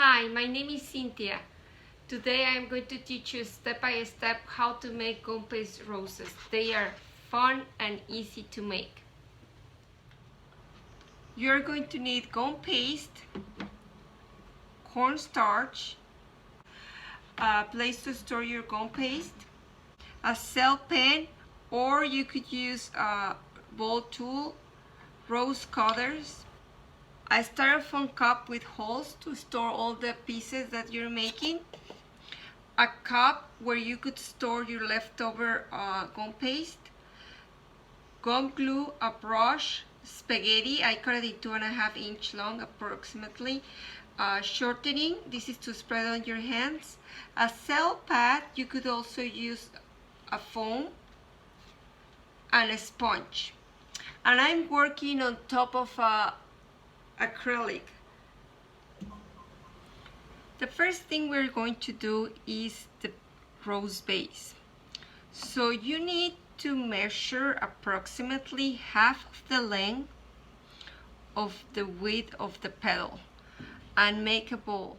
Hi, my name is Cynthia. Today I am going to teach you step by step how to make Gumpaste roses. They are fun and easy to make. You're going to need gum paste, cornstarch, a place to store your gum paste, a cell pen, or you could use a ball tool, rose cutters, a styrofoam cup with holes to store all the pieces that you're making, a cup where you could store your leftover gum paste, gum glue, a brush, spaghetti, I cut it in 2.5-inch long approximately, shortening, this is to spread on your hands, a cell pad, you could also use a foam, and a sponge. And I'm working on top of acrylic. The first thing we're going to do is the rose base. So you need to measure approximately half of the length of the width of the petal and make a ball.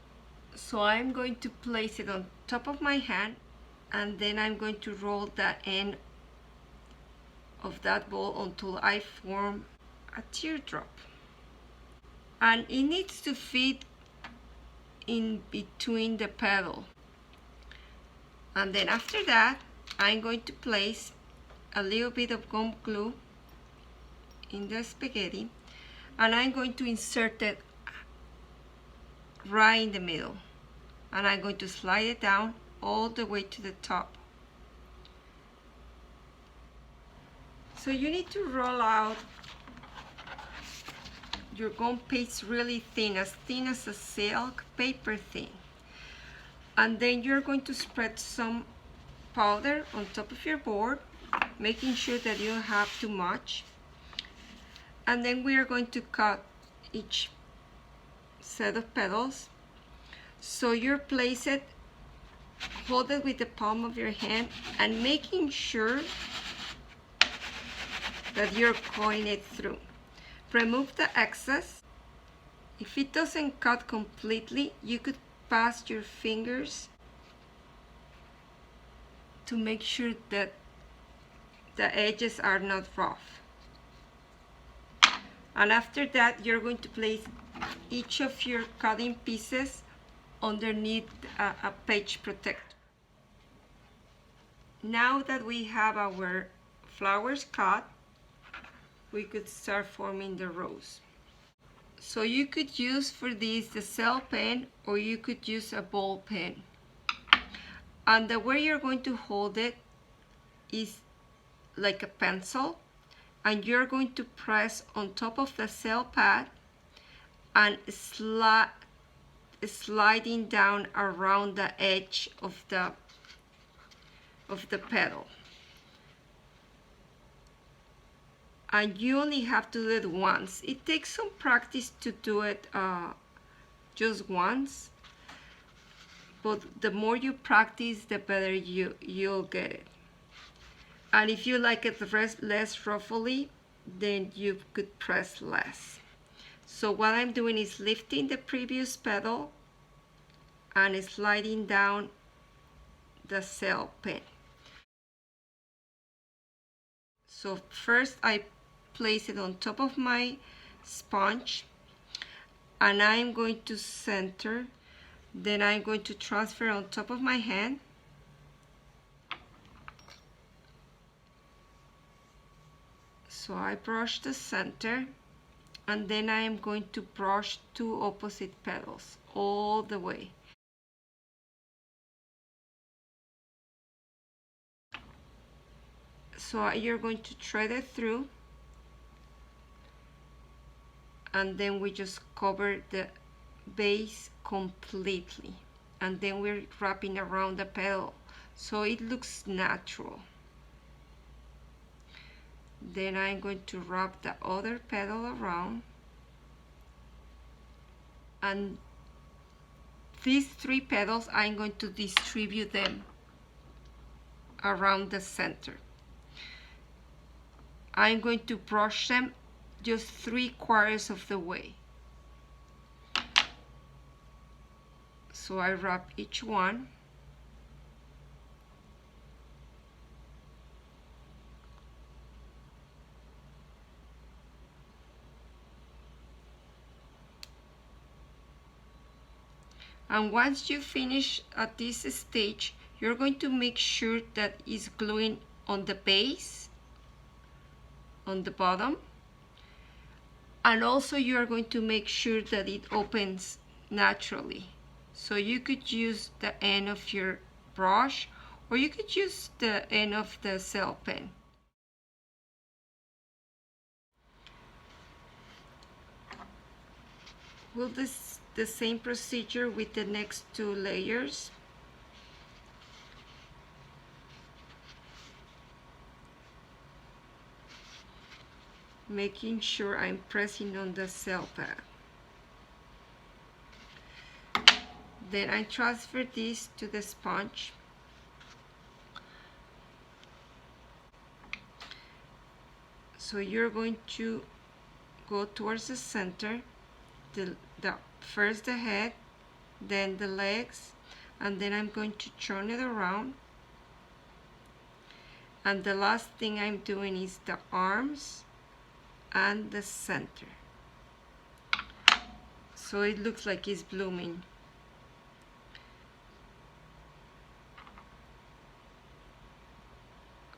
So I'm going to place it on top of my hand, and then I'm going to roll the end of that ball until I form a teardrop. And it needs to fit in between the petal. And then after that, I'm going to place a little bit of gum glue in the spaghetti, and I'm going to insert it right in the middle, and I'm going to slide it down all the way to the top. So you need to roll out your gum paste really thin as a silk paper thin, and then you're going to spread some powder on top of your board, making sure that you don't have too much, and then we are going to cut each set of petals. So you place it, hold it with the palm of your hand, and making sure that you're cutting it through. Remove the excess. If it doesn't cut completely, you could pass your fingers to make sure that the edges are not rough. And after that, you're going to place each of your cutting pieces underneath a page protector. Now that we have our flowers cut, we could start forming the rose. So you could use for this the cell pen, or you could use a ball pen. And the way you're going to hold it is like a pencil, and you're going to press on top of the cell pad and sliding down around the edge of the petal. And you only have to do it once. It takes some practice to do it just once, but the more you practice, the better you'll get it. And if you like it less ruffly, then you could press less. So what I'm doing is lifting the previous petal and sliding down the cell pen. So first I place it on top of my sponge, and I'm going to center, then I'm going to transfer on top of my hand, so I brush the center, and then I am going to brush two opposite petals all the way. So you're going to thread it through, and then we just cover the base completely, and then we're wrapping around the petal so it looks natural. Then I'm going to wrap the other petal around, and these 3 petals I'm going to distribute them around the center. I'm going to brush them just 3/4 of the way. So I wrap each one. And once you finish at this stage, you're going to make sure that it's gluing on the base, on the bottom, and also you are going to make sure that it opens naturally. So you could use the end of your brush, or you could use the end of the cell pen. We'll do the same procedure with the next two layers. Making sure I'm pressing on the cell pad. Then I transfer this to the sponge. So you're going to go towards the center, first the head, then the legs, and then I'm going to turn it around. And the last thing I'm doing is the arms and the center. So it looks like it's blooming.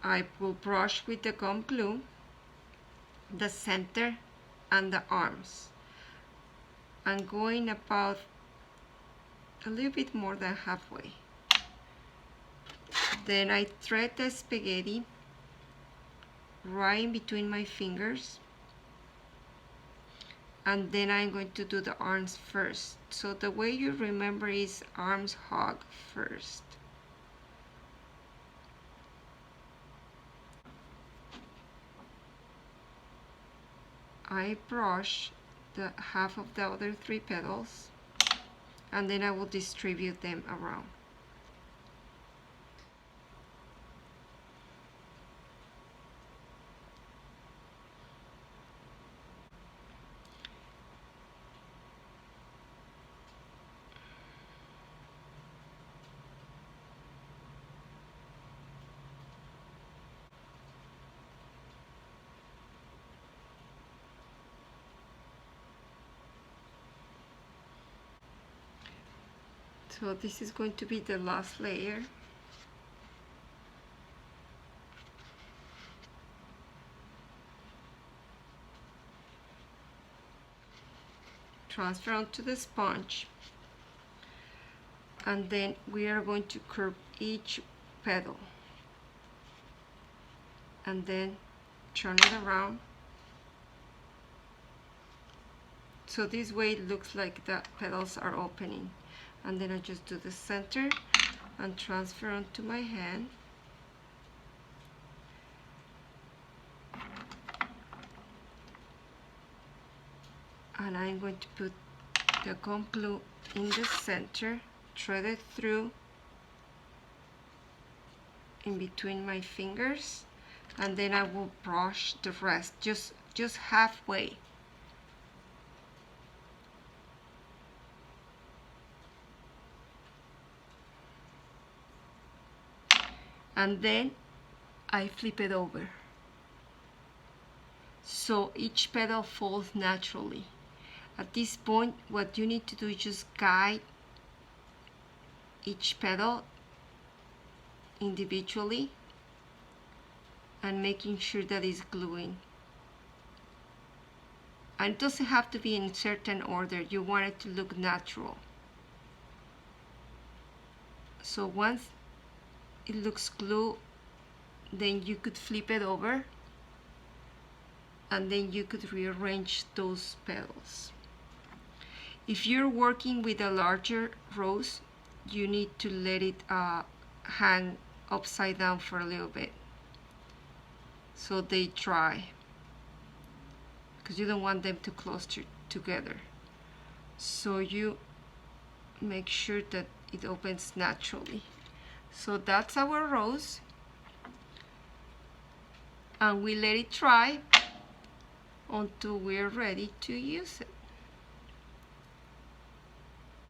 I will brush with the gum glue the center and the arms. I'm going about a little bit more than halfway. Then I thread the spaghetti right in between my fingers, and then I'm going to do the arms first. So the way you remember is arms hug first. I brush the half of the other 3 petals, and then I will distribute them around. So this is going to be the last layer. Transfer onto the sponge, and then we are going to curve each petal, and then turn it around. So this way it looks like the petals are opening. And then I just do the center and transfer onto my hand. And I'm going to put the gum glue in the center, thread it through in between my fingers, and then I will brush the rest just halfway. And then I flip it over. So each petal falls naturally. At this point, what you need to do is just guide each petal individually and making sure that it's gluing. And it doesn't have to be in a certain order. You want it to look natural. So once it looks glue, then you could flip it over, and then you could rearrange those petals. If you're working with a larger rose, you need to let it hang upside down for a little bit so they dry, because you don't want them to cluster together. So you make sure that it opens naturally. So that's our rose, and we let it dry until we're ready to use it.